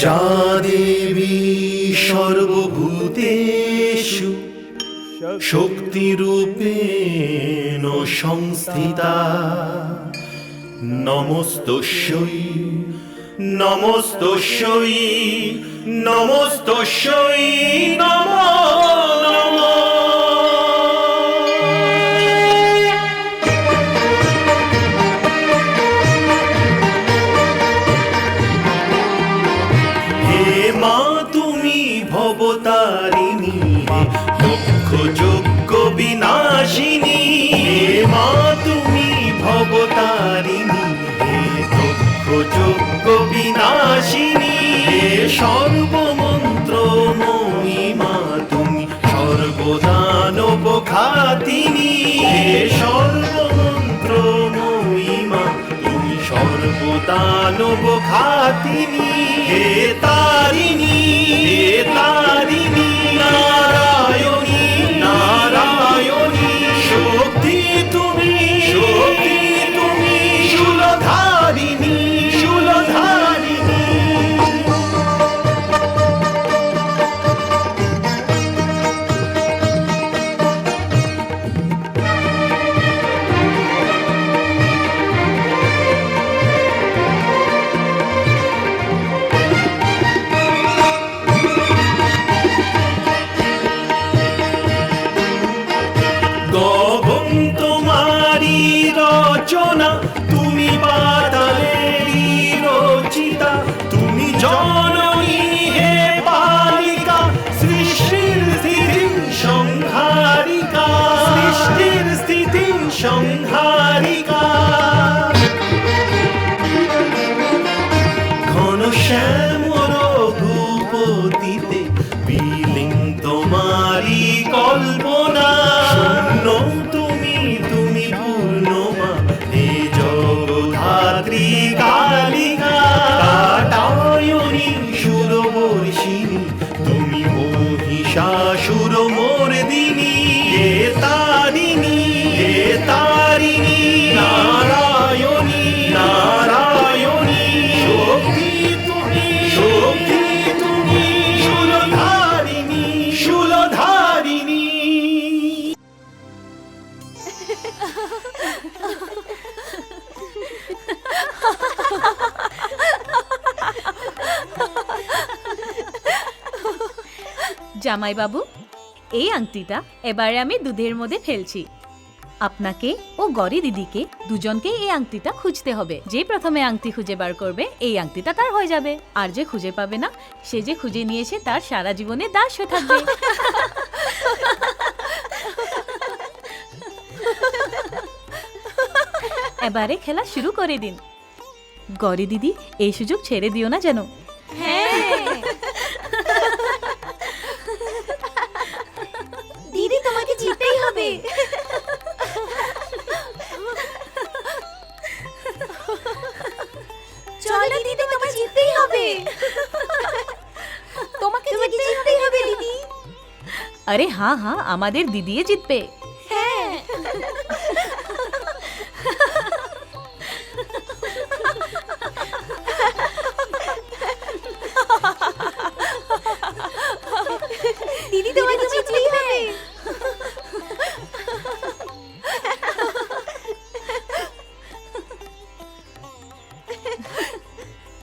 যা দেবী সর্বভূতেষু শক্তিরূপেণ সংস্থিতা নমস্তস্যৈ নমস্তস্যৈ নমস্তস্যৈ নমো নমঃ। ভবতারিণী লক্ষ যজ্ঞ বিনাশিনী, হে মা তুমি ভবতারিণী, হে লক্ষ যজ্ঞ বিনাশিনী, হে সর্বমন্ত্র মহিমা তুমি সর্বদানব খাতিনী, হে সর্বমন্ত্র মহিমা তুমি সর্বদানব খাতিনী, হে তারিণী হে তারিণী নারায়ণী নারায়ণী শক্তি তুমি শূলধারিণী শূলধারিণী। গগন তোমারি রচনা, তুমি বাতালেরই রচিতা, তুমি জননী হে পালিকা, সৃষ্টির স্থিতি সংহারিকা, সৃষ্টির স্থিতি সংহারিকা। ঘন শ্যামল রঘুপতিতে বিলীন তোমারি কল্পনা, তুমি তুমি পূর্ণমা হে জগদ্ধাত্রী কালিকা, কাটায়নী সুরবর্ষিণী তুমি মহিষাসুর মর্দিনী, হে তারিণী হে তারিণী নারায়ণী নারায়ণী শক্তি তুমি শূলধারিণী শূলধারিণী। জামাই বাবু, এই আংটিটা এবারে আমি দুধের মধ্যে ফেলছি। আপনাকে ও গরি দিদিকে দুজনকে এই আংটিটা খুঁজতে হবে। যে প্রথমে আংটি খুঁজে বার করবে এই আংটিটা তার হয়ে যাবে, আর যে খুঁজে পাবে না সে যে খুঁজে নিয়েছে তার সারা জীবনে দাস হয়ে থাকবে। এবারে খেলা শুরু করে দিন। গরি দিদি, এই সুযোগ ছেড়ে দিও না যেন। দিদি তোমাকে জিততেই হবে। চলো দিদি, তোমাকে জিততেই হবে। তোমাকে জিততেই হবে দিদি। আরে হ্যাঁ হ্যাঁ, আমাদের দিদিয়ে জিতবে। হ্যাঁ। দিদি তোমাকে জিততেই হবে।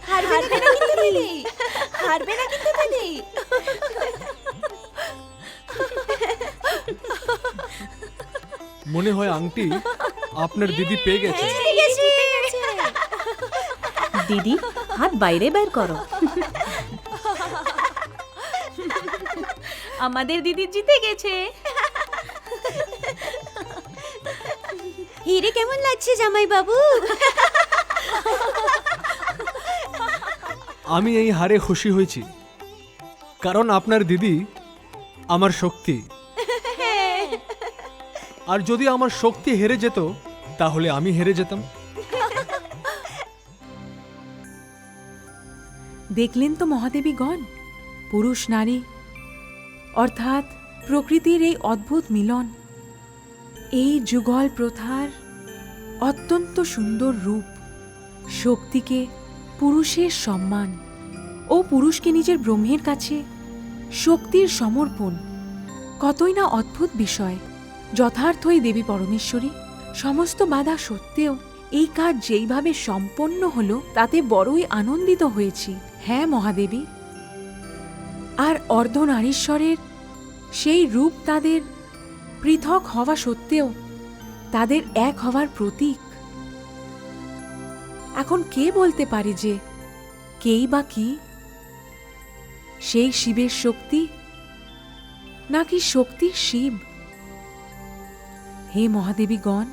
হারবে না কিন্তু দিদি, হারবে না কিন্তু দিদি। মনে হয় আংটি আপনার দিদি পেয়ে গেছে। দিদি, হাত বাইরে বের করো। আমাদের দিদি জিতে গেছে। হিরে কেমন লাগছে জামাই বাবু? আমি এই হারে খুশি হয়েছি, কারণ আপনার দিদি আমার শক্তি। আর যদি আমার শক্তি হেরে যেত তাহলে আমি হেরে যেতাম। দেখলেন তো মহাদেবীগণ, পুরুষ নারী অর্থাৎ প্রকৃতির এই অদ্ভুত মিলন, এই যুগল প্রথার অত্যন্ত সুন্দর রূপ, শক্তিকে পুরুষের সম্মান, ও পুরুষকে নিজের ব্রহ্মের কাছে শক্তির সমর্পণ কতই না অদ্ভুত বিষয়। যথার্থই দেবী পরমেশ্বরী, সমস্ত বাধা সত্ত্বেও এই কাজ যেইভাবে সম্পন্ন হলো তাতে বড়ই আনন্দিত হয়েছি। হ্যাঁ মহাদেবী, আর অর্ধনারীশ্বরের সেই রূপ তাদের পৃথক হওয়া সত্ত্বেও তাদের এক হওয়ার প্রতীক। এখন কে বলতে পারে যে কেই বা কি? সেই শিবের শক্তি নাকি শক্তি শিব? হে মহাদেবীগণ,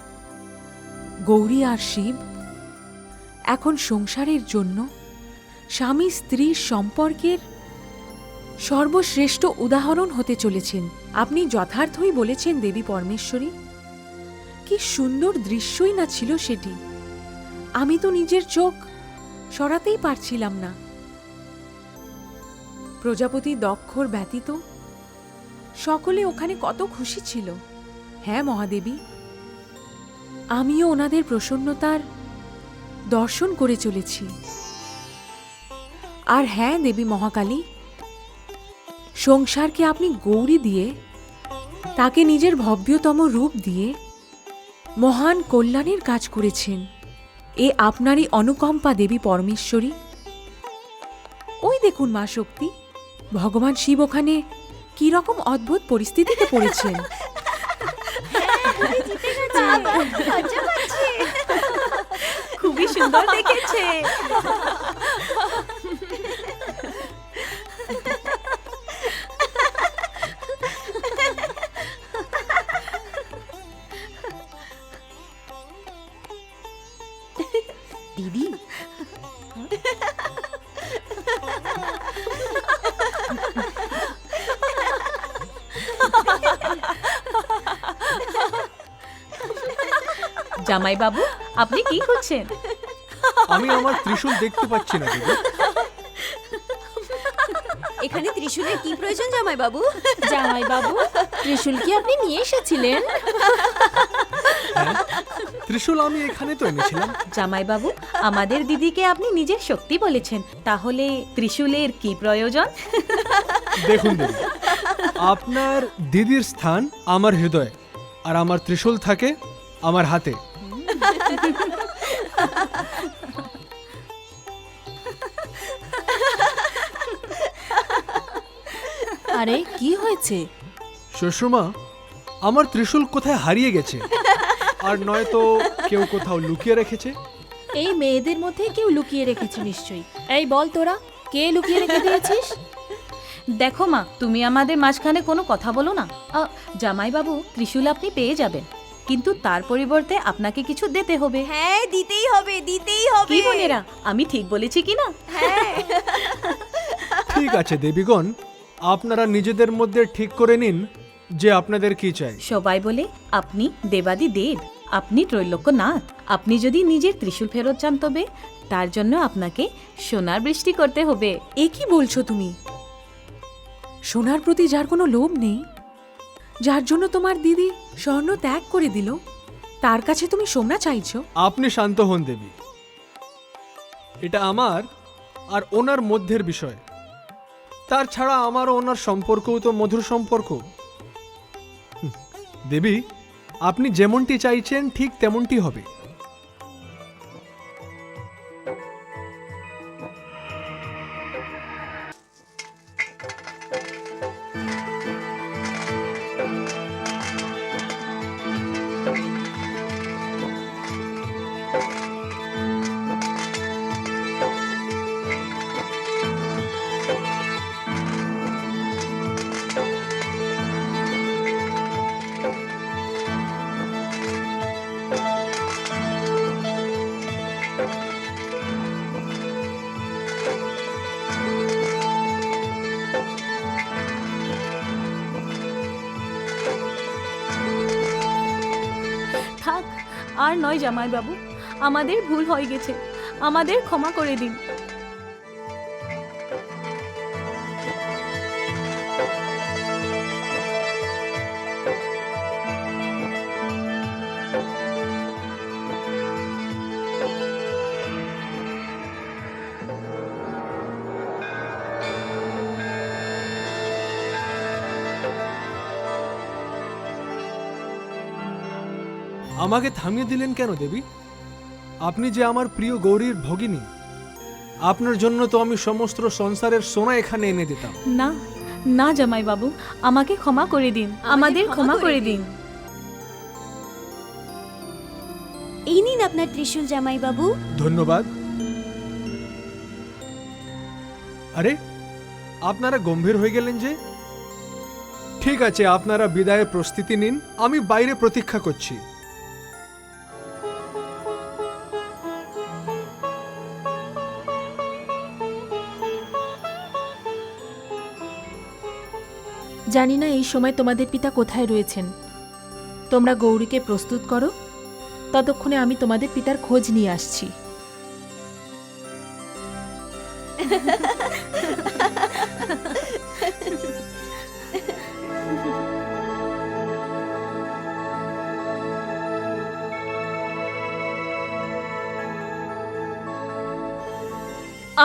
গৌরী আর শিব এখন সংসারের জন্য স্বামী স্ত্রীর সম্পর্কের সর্বশ্রেষ্ঠ উদাহরণ হতে চলেছেন। আপনি যথার্থই বলেছেন দেবী পরমেশ্বরী। কি সুন্দর দৃশ্যই না ছিল সেটি! আমি তো নিজের চোখ সরাতেই পারছিলাম না। প্রজাপতি দক্ষর ব্যতীত সকলে ওখানে কত খুশি ছিল। হ্যাঁ মহাদেবী, আমিও ওনাদের প্রসন্নতার দর্শন করে চলেছি। আর হ্যাঁ দেবী মহাকালী, সংসারকে আপনি গৌরী দিয়ে, তাকে নিজের ভব্যতম রূপ দিয়ে মহান কল্যাণের কাজ করেছেন। এ আপনারই অনুকম্পা দেবী পরমেশ্বরী। ওই দেখুন মা শক্তি, ভগবান শিব ওখানে কি রকম অদ্ভুত পরিস্থিতিতে পড়েছেন। খুবই সুন্দর দেখেছে। দিদি, জামাই বাবু, আপনি কি করছেন? আমি আমার ত্রিশূল দেখতে পাচ্ছি না দেবী। এখানে ত্রিশূলের কি প্রয়োজন জামাই বাবু? জামাই বাবু, ত্রিশূল কি আপনি নিয়ে এসেছিলেন? হ্যাঁ, ত্রিশূল আমি এখানে তো এনেছিলাম। জামাই বাবু, আমাদের দিদিকে আপনি নিজের শক্তি বলেছেন, তাহলে ত্রিশূলের কি প্রয়োজন? দেখুন দেবী, আপনার দিদির স্থান আমার হৃদয়ে, আর আমার ত্রিশূল থাকে আমার হাতে। আরে কি হয়েছে? শ্বশুরমা, আমার ত্রিশূল কোথায় হারিয়ে গেছে, আর নয়তো কেউ কোথাও লুকিয়ে রেখেছে। এই মেয়েদের মধ্যে কেউ লুকিয়ে রেখেছে নিশ্চয়ই। এই বল তোরা, কে লুকিয়ে রেখে দিয়েছিস? দেখো মা, তুমি আমাদের মাঝখানে কোনো কথা বলো না। জামাই বাবু, ত্রিশূল আপনি পেয়ে যাবেন, কিন্তু তার পরিবর্তে আপনাকে কিছু দিতে হবে। হ্যাঁ দিতেই হবে, দিতেই হবে। কি বোনেরা, আমি ঠিক বলেছি কি না? হ্যাঁ। ঠিক আছে দেবীগণ, আপনারা নিজেদের মধ্যে ঠিক করে নিন যে আপনাদের কি চাই। সবাই বলে আপনি দেবাদি দেব, আপনি ত্রৈলোক্যনাথ। আপনি যদি নিজের ত্রিশূল ফেরত চান তবে তার জন্য আপনাকে সোনার বৃষ্টি করতে হবে। এ কি বলছো তুমি? সোনার প্রতি যার কোনো লোভ নেই, যার জন্য তোমার দিদি স্বর্ণ ত্যাগ করে দিল, তার কাছে তুমি সোনা চাইছো? আপনি শান্ত হন দেবী, এটা আমার আর ওনার মধ্যের বিষয়। তার ছাড়া আমার ও ওনার সম্পর্কও তো মধুর সম্পর্ক। দেবী, আপনি যেমনটি চাইছেন ঠিক তেমনটি হবে। থাক, আর নয় জামাই বাবু, আমাদের ভুল হয়ে গেছে, আমাদের ক্ষমা করে দিন। আমাকে থামিয়ে দিলেন কেন দেবী? আপনি যে আমার প্রিয় গৌরীর ভগিনী, আপনার জন্য তো আমি সমস্ত সংসারের সোনা এখানে এনে দিতাম। না না জামাই বাবু, আমাকে ক্ষমা করে দিন, আমাদের ক্ষমা করে দিন। এই নিন আপনার ত্রিশূল জামাই বাবু। ধন্যবাদ। আরে, আপনারা গম্ভীর হয়ে গেলেন যে? ঠিক আছে, আপনারা বিদায়ের প্রস্তুতি নিন, আমি বাইরে প্রতীক্ষা করছি। জানি না এই সময় তোমাদের পিতা কোথায় রয়েছেন। তোমরা গৌরীকে প্রস্তুত করো, ততক্ষণে আমি তোমাদের পিতার খোঁজ নিয়ে আসছি।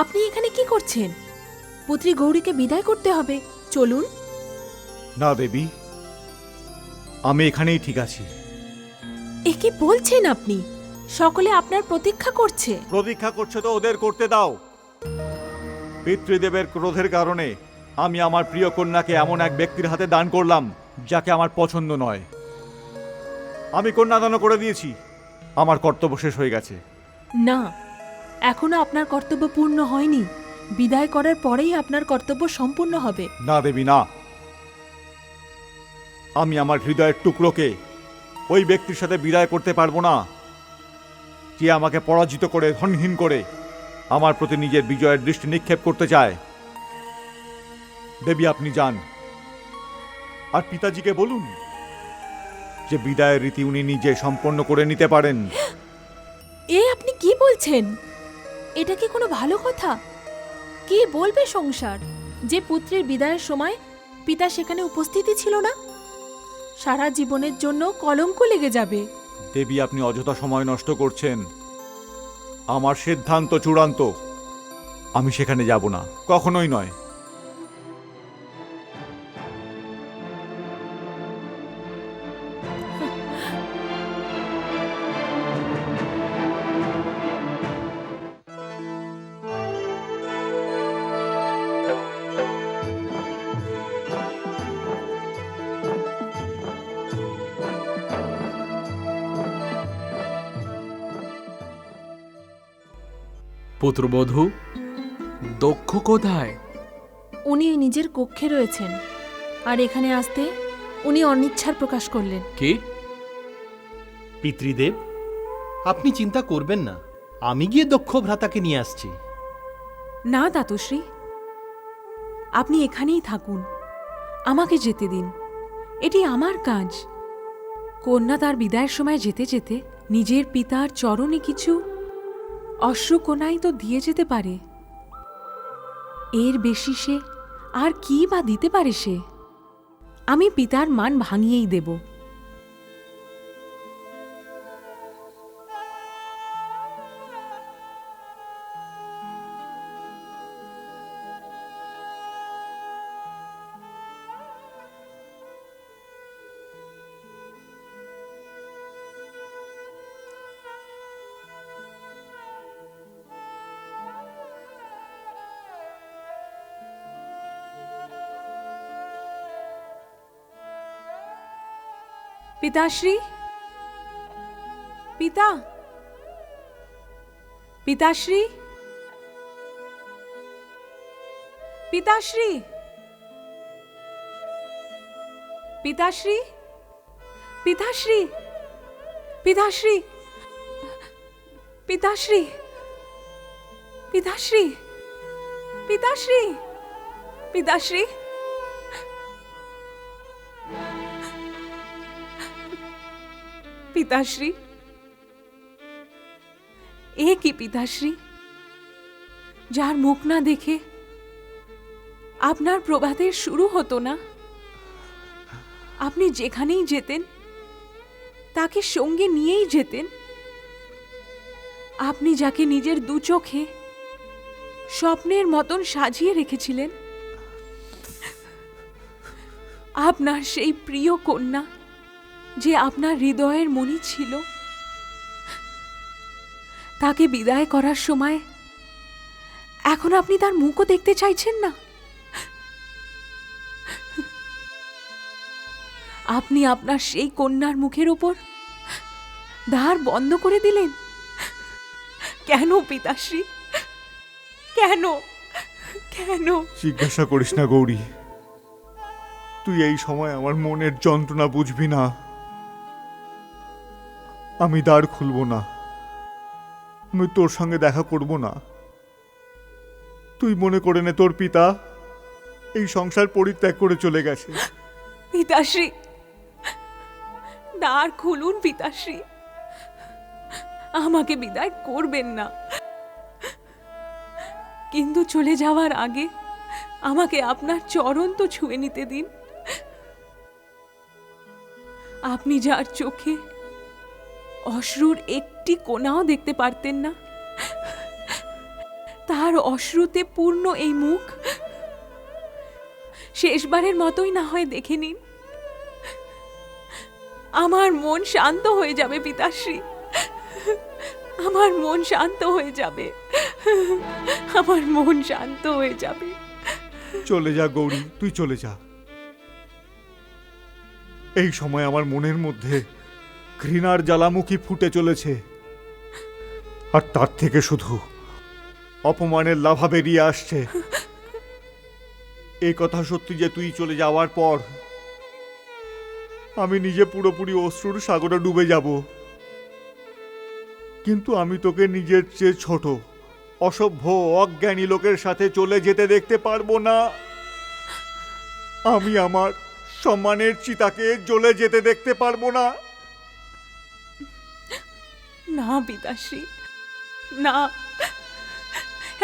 আপনি এখানে কি করছেন? পুত্রী গৌরীকে বিদায় করতে হবে, চলুন। না দেবী, আমি এখানেই ঠিক আছি। এ কি বলছেন আপনি? সকলে আপনার প্রতীক্ষা করছে। প্রতীক্ষা করছে তো ওদের করতে দাও। পিতৃদেবের ক্রোধের কারণে আমি আমার প্রিয় কন্যাকে এমন এক ব্যক্তির হাতে দান করলাম যাকে আমার পছন্দ নয়। আমি কন্যাদান করে দিয়েছি, আমার কর্তব্য শেষ হয়ে গেছে। না, এখনো আপনার কর্তব্য পূর্ণ হয়নি। বিদায় করার পরেই আপনার কর্তব্য সম্পূর্ণ হবে। না দেবী, না। আমি আমার হৃদয়ের টুকরোকে ওই ব্যক্তির সাথে বিদায় করতে পারবো না যে আমাকে পরাজিত করে, ধনহীন করে আমার প্রতি নিজের বিজয়ের দৃষ্টি নিক্ষেপ করতে চায়। দেবী, আপনি যান, আর পিতাজিকে বলুন যে বিদায়ের রীতি উনি নিজে সম্পন্ন করে নিতে পারেন। এ আপনি কি বলছেন? এটা কি কোনো ভালো কথা? কি বলবে সংসার যে পুত্রের বিদায়ের সময় পিতা সেখানে উপস্থিতই ছিল না? সারা জীবনের জন্য কলঙ্ক লেগে যাবে। দেবী, আপনি অযথা সময় নষ্ট করছেন। আমার সিদ্ধান্ত চূড়ান্ত, আমি সেখানে যাব না, কখনোই নয়। পুত্রবধূ, দক্ষ কোথায়? উনি নিজের কক্ষে রয়েছেন, আর এখানে আসতে উনি অনিচ্ছার প্রকাশ করলেন। কি? পিতৃদেব, আপনি চিন্তা করবেন না, আমি গিয়ে দক্ষ ভ্রাতাকে নিয়ে আসছি। না দাতুশ্রী, আপনি এখানেই থাকুন, আমাকে যেতে দিন, এটি আমার কাজ। কন্যা তার বিদায়ের সময় যেতে যেতে নিজের পিতার চরণে কিছু অশ্রুকণাই তো দিয়ে যেতে পারে। এর বেশি সে আর কি বা দিতে পারে সে? আমি পিতার মান ভাঙিয়েই দেব। পিতাশ্রী, পিতা, পিতাশ্রী, পিতাশ্রী, পিতাশ্রী, পিতাশ্রী, পিতাশ্রী, পিতাশ্রী, পিতাশ্রী, পিতাশ্রী, পিতাশ্রী, পিতাশ্রী, এ কি পিতাশ্রী, যার মুখ না দেখে আপনার প্রভাতের শুরু হতো না? আপনি যেখানেই যেতেন তাকে সঙ্গে নিয়েই যেতেন। আপনি যাকে নিজের দু চোখে স্বপ্নের মতন সাজিয়ে রেখেছিলেন, আপনার সেই প্রিয় কন্যা যে আপনার হৃদয়ের মণি ছিল, তাকে বিদায় করার সময় এখন আপনি তার মুখও দেখতে চাইছেন না? আপনি আপনার সেই কন্যার মুখের ওপর দ্বার বন্ধ করে দিলেন। কেন পিতাশ্রী, কেন কেন? জিজ্ঞাসা করিস না গৌরী, তুই এই সময় আমার মনের যন্ত্রণা বুঝবি না। আমি দ্বার খুলব না, আমি তোর সঙ্গে দেখা করব না। তুই মনে করে নে তোর পিতা এই সংসার পরিত্যাগ করে চলে গেছে। পিতাশ্রী, দ্বার খুলুন পিতাশ্রী, আমাকে বিদায় করবেন না। কিন্তু চলে যাওয়ার আগে আমাকে আপনার চরণ তো ছুঁয়ে নিতে দিন। আপনি যার চোখে অশ্রুর একটি কোণাও দেখতে পারতেন না, তার অশ্রুতে পূর্ণ এই মুখ শেষবারের মতোই না হয় দেখে নিন। আমার মন শান্ত হয়ে যাবে পিতাশ্রী, আমার মন শান্ত হয়ে যাবে, আমার মন শান্ত হয়ে যাবে। চলে যা গৌরী, তুই চলে যা। এই সময় আমার মনের মধ্যে ঘৃণার জ্বালামুখী ফুটে চলেছে, আর তার থেকে শুধু অপমানের লাভা বেরিয়ে আসছে। এই কথা সত্যি যে তুই চলে যাওয়ার পর আমি নিজে পুরোপুরি অশ্রুর সাগরে ডুবে যাব, কিন্তু আমি তোকে নিজের চেয়ে ছোট অসভ্য অজ্ঞানী লোকের সাথে চলে যেতে দেখতে পারবো না। আমি আমার সম্মানের চিতাকে জ্বলে যেতে দেখতে পারবো না। না পিতাশ্রী, না,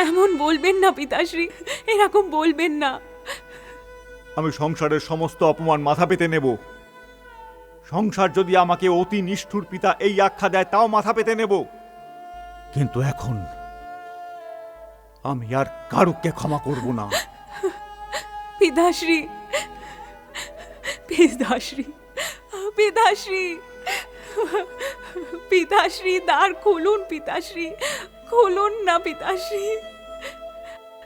এমন বলবেন না পিতাশ্রী, এরকম বলবেন না। আমি সংসারের সমস্ত অপমান মাথা পেতে নেব। সংসার যদি আমাকে অতি নিষ্ঠুর পিতা এই আখ্যা দেয়, তাও মাথা পেতে নেব। কিন্তু এখন আমি আর কারুকে ক্ষমা করব না। পিতাশ্রী, পিতাশ্রী, পিতাশ্রী, পিতাশ্রী, দ্বার খুলুন পিতাশ্রী, খুলুন না পিতাশ্রী,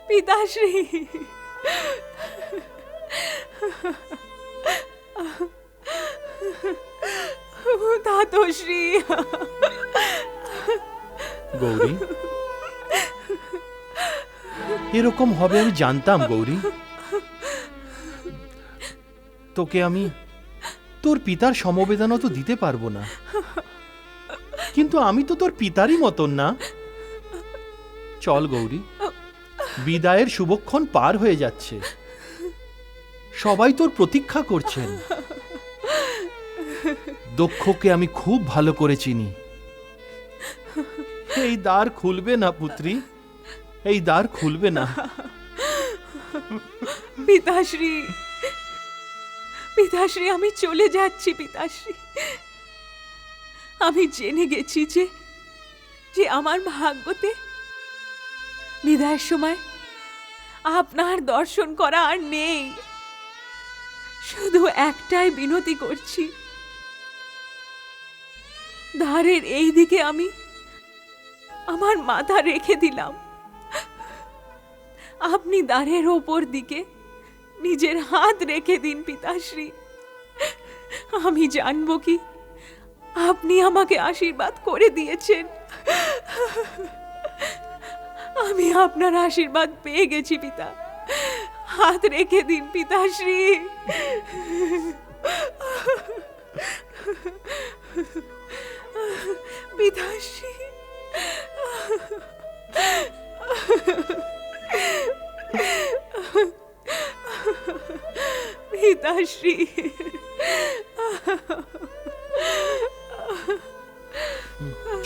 পিতাশ্রী। ধাতশ্রী। গৌরী, এরকম হবে আমি জানতাম গৌরী। তোকে আমি তোর পিতার সমবেদনা তো দিতে পারবো না, কিন্তু আমি তো তোর পিতারই মতন না। চল গৌরী, বিদায়ের শুভক্ষণ পার হয়ে যাচ্ছে, সবাই তোর প্রতীক্ষা করছেন। দক্ষকে আমি খুব ভালো করে চিনি। এই দ্বার খুলবে না পুত্রী, এই দ্বার খুলবে না। পিতাশ্রী, পিতাশ্রী, আমি চলে যাচ্ছি পিতাশ্রী। আমি জেনে গেছি যে আমার ভাগ্যতে বিদায়ের সময় আপনার দর্শন করা আর নেই। শুধু একটাই বিনতি করছি, দ্বারের এই দিকে আমি আমার মাথা রেখে দিলাম, আপনি দ্বারের ওপর দিকে নিজের হাত রেখে দিন পিতাশ্রী। আমি জানবো কি আপনি আমাকে আশীর্বাদ করে দিয়েছেন। আমি আপনার আশীর্বাদ পেয়ে গেছি পিতা, হাত রেখে দিন পিতাশ্রী। পিতাশ্রী, পিতাশ্রী।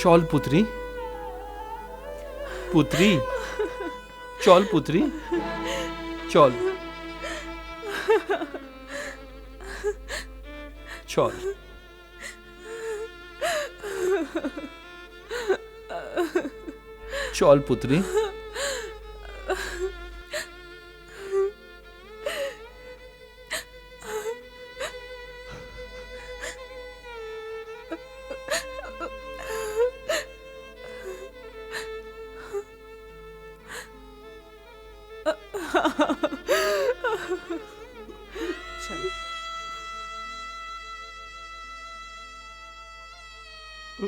চল পুত্রী, পুত্রী, চল পুত্রী, চল, চল। চল পুত্রী। যা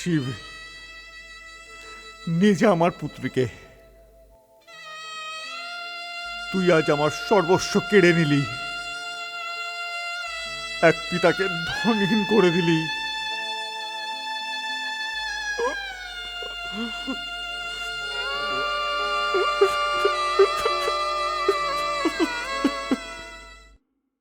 শিব, নিয়ে যা আমার পুত্রকে। তুই আজ আমার সর্বস্ব কেড়ে নিলি, এক পিতাকে ধনহীন করে দিলি।